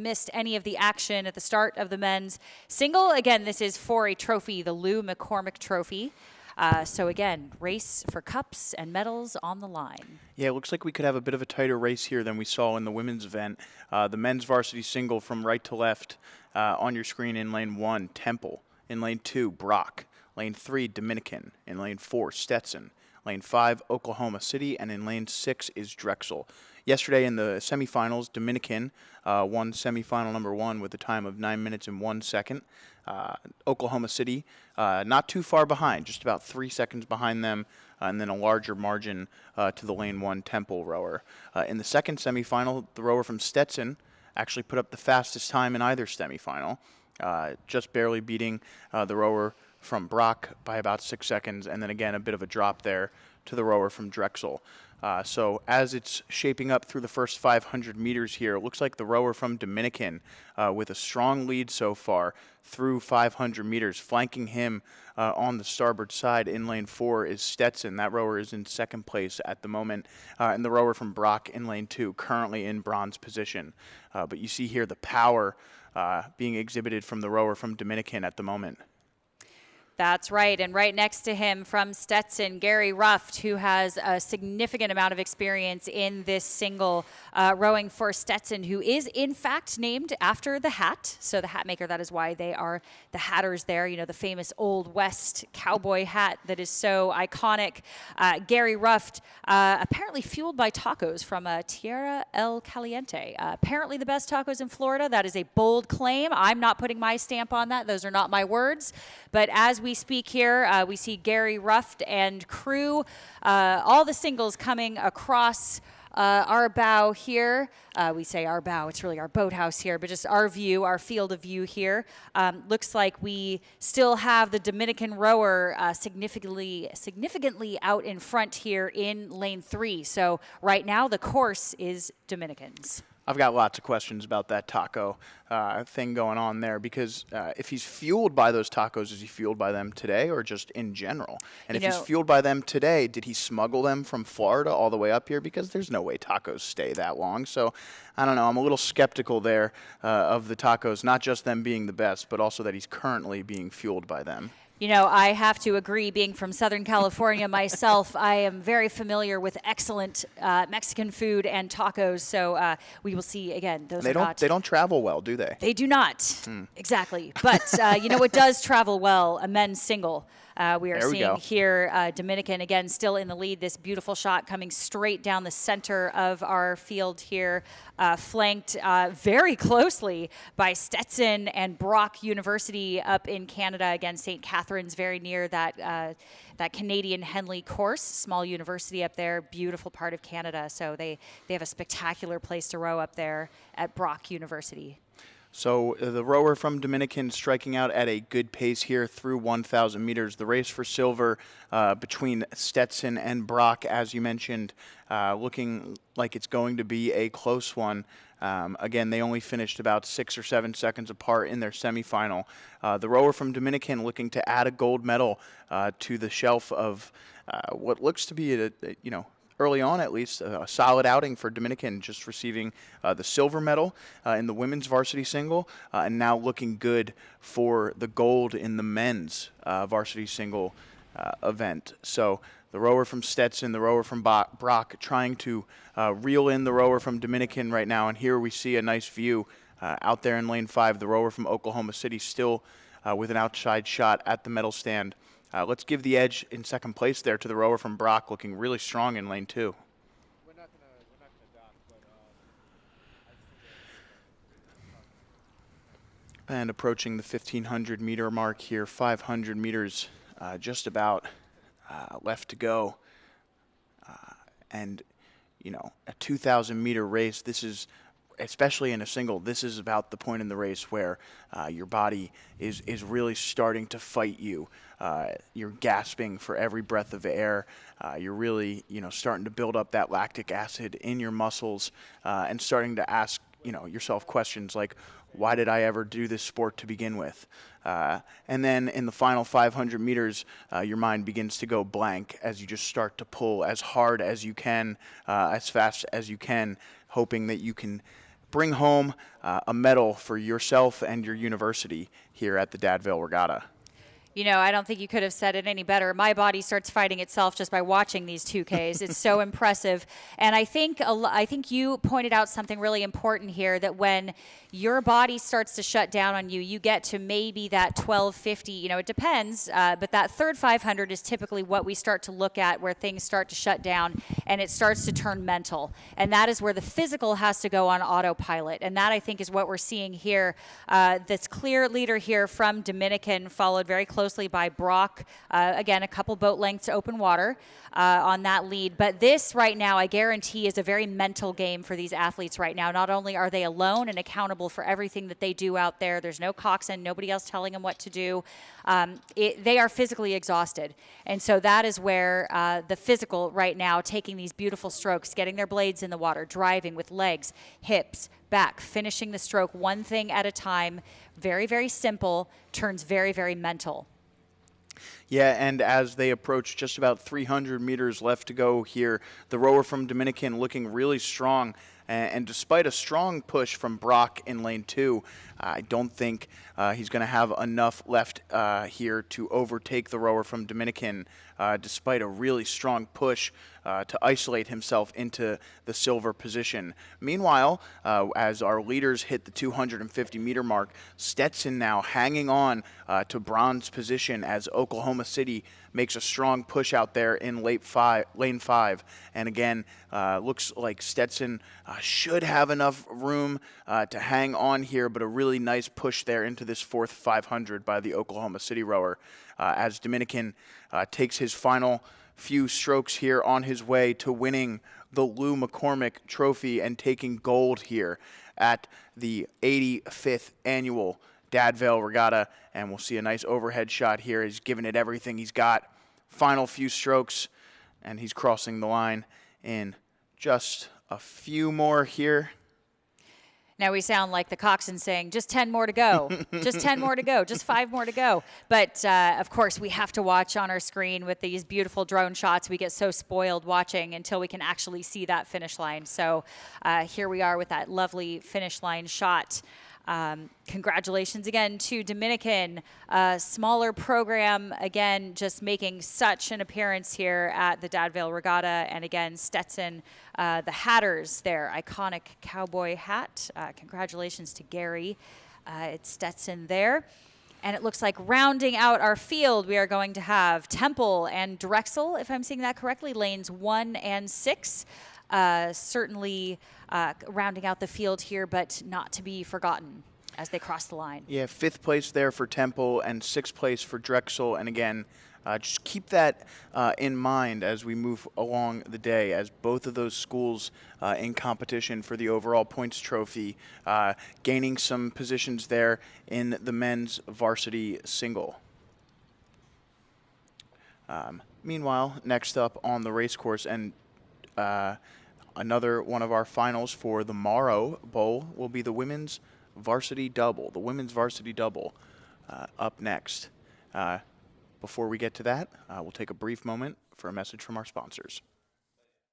missed any of the action at the start of the men's single. Again, this is for a trophy, the Lou McCormick Trophy. So again, race for cups and medals on the line. Yeah, it looks like we could have a bit of a tighter race here than we saw in the women's event. The men's varsity single from right to left on your screen in lane 1, Temple. In lane 2, Brock. Lane 3, Dominican. In lane 4, Stetson. Lane 5, Oklahoma City. And in lane 6 is Drexel. Yesterday in the semifinals, Dominican won semifinal number 1 with a time of 9 minutes and 1 second. Oklahoma City not too far behind, just about 3 seconds behind them, and then a larger margin to the lane 1 Temple rower. In the second semifinal, the rower from Stetson actually put up the fastest time in either semifinal, just barely beating the rower from Brock by about 6 seconds, and then again a bit of a drop there to the rower from Drexel. So as it's shaping up through the first 500 meters here, it looks like the rower from Dominican with a strong lead so far through 500 meters. Flanking him on the starboard side in lane 4 is Stetson. That rower is in second place at the moment. And the rower from Brock in lane 2 currently in bronze position. But you see here the power being exhibited from the rower from Dominican at the moment. That's right, and right next to him from Stetson, Gary Ruft, who has a significant amount of experience in this single rowing for Stetson, who is in fact named after the hat. So the hat maker, that is why they are the Hatters there, you know, the famous Old West cowboy hat that is so iconic. Gary Ruft, apparently fueled by tacos from Tierra El Caliente. Apparently the best tacos in Florida. That is a bold claim. I'm not putting my stamp on that. Those are not my words. But as we speak here, we see Gary Ruft and crew, all the singles coming across our bow here. We say our bow, it's really our boathouse here, but just our view, our field of view here. Looks like we still have the Dominican rower significantly out in front here in lane 3. So right now the course is Dominicans. I've got lots of questions about that taco thing going on there, because if he's fueled by those tacos, is he fueled by them today or just in general? And if he's fueled by them today, did he smuggle them from Florida all the way up here? Because there's no way tacos stay that long. So I don't know. I'm a little skeptical there of the tacos, not just them being the best, but also that he's currently being fueled by them. You know, I have to agree, being from Southern California myself, I am very familiar with excellent Mexican food and tacos. So we will see, again, they don't travel well, do they? They do not. Exactly. But, you know, it does travel well, a men's single. We are seeing here Dominican, again, still in the lead. This beautiful shot coming straight down the center of our field here, flanked very closely by Stetson and Brock University up in Canada. Again, St. Catharines, very near that Canadian Henley course, small university up there, beautiful part of Canada. So they have a spectacular place to row up there at Brock University. So the rower from Dominican striking out at a good pace here through 1,000 meters. The race for silver between Stetson and Brock, as you mentioned, looking like it's going to be a close one. Again, they only finished about 6 or 7 seconds apart in their semifinal. The rower from Dominican looking to add a gold medal to the shelf of what looks to be early on at least, a solid outing for Dominican, just receiving the silver medal in the women's varsity single, and now looking good for the gold in the men's varsity single event. So the rower from Stetson, the rower from Brock, trying to reel in the rower from Dominican right now, and here we see a nice view out there in lane 5, the rower from Oklahoma City still with an outside shot at the medal stand. Let's give the edge in second place there to the rower from Brock, looking really strong in lane 2. We're not gonna dock, but And approaching the 1,500 meter mark here, 500 meters just about left to go. And, you know, a 2,000 meter race, this is, especially in a single, this is about the point in the race where your body is really starting to fight you. You're gasping for every breath of air. You're really, starting to build up that lactic acid in your muscles and starting to ask, yourself questions like, why did I ever do this sport to begin with? And then in the final 500 meters, your mind begins to go blank as you just start to pull as hard as you can, as fast as you can, hoping that you can bring home a medal for yourself and your university here at the Vail Regatta. You know, I don't think you could have said it any better. My body starts fighting itself just by watching these 2Ks. It's so impressive. And I think you pointed out something really important here, that when your body starts to shut down on you, you get to maybe that 1250, you know, it depends, but that third 500 is typically what we start to look at, where things start to shut down and it starts to turn mental. And that is where the physical has to go on autopilot. And that, I think, is what we're seeing here. This clear leader here from Dominican, followed very closely by Brock. Again, a couple boat lengths to open water on that lead. But this right now, I guarantee, is a very mental game for these athletes right now. Not only are they alone and accountable for everything that they do out there, there's no coxswain, nobody else telling them what to do. They are physically exhausted. And so that is where the physical right now, taking these beautiful strokes, getting their blades in the water, driving with legs, hips, back, finishing the stroke one thing at a time. Very, very simple, turns very, very mental. Yeah, and as they approach just about 300 meters left to go here, the rower from Dominican looking really strong. And despite a strong push from Brock in lane 2, I don't think he's going to have enough left here to overtake the rower from Dominican, despite a really strong push to isolate himself into the silver position. Meanwhile, as our leaders hit the 250-meter mark, Stetson now hanging on to bronze position as Oklahoma City makes a strong push out there in lane 5. And again, looks like Stetson should have enough room to hang on here, but a really nice push there into this fourth 500 by the Oklahoma City rower as Dominican takes his final few strokes here on his way to winning the Lou McCormick Trophy and taking gold here at the 85th annual Vail Regatta. And we'll see a nice overhead shot here. He's giving it everything he's got. Final few strokes, and he's crossing the line in just a few more here. Now we sound like the coxswain saying, just 10 more to go, just 10 more to go, just 5 more to go. But, of course, we have to watch on our screen with these beautiful drone shots. We get so spoiled watching until we can actually see that finish line. So here we are with that lovely finish line shot. Congratulations again to Dominican, smaller program, again, just making such an appearance here at the Vail Regatta. And again, Stetson, the Hatters, their iconic cowboy hat. Congratulations to Gary. It's Stetson there. And it looks like rounding out our field, we are going to have Temple and Drexel, if I'm seeing that correctly, lanes 1 and 6. Certainly rounding out the field here, but not to be forgotten as they cross the line. Yeah, 5th place there for Temple and 6th place for Drexel. And again, just keep that in mind as we move along the day, as both of those schools in competition for the overall points trophy, gaining some positions there in the men's varsity single. Meanwhile, next up on the race course, and another one of our finals for the Morrow Bowl will be the women's varsity double. The women's varsity double up next. Before we get to that, we'll take a brief moment for a message from our sponsors.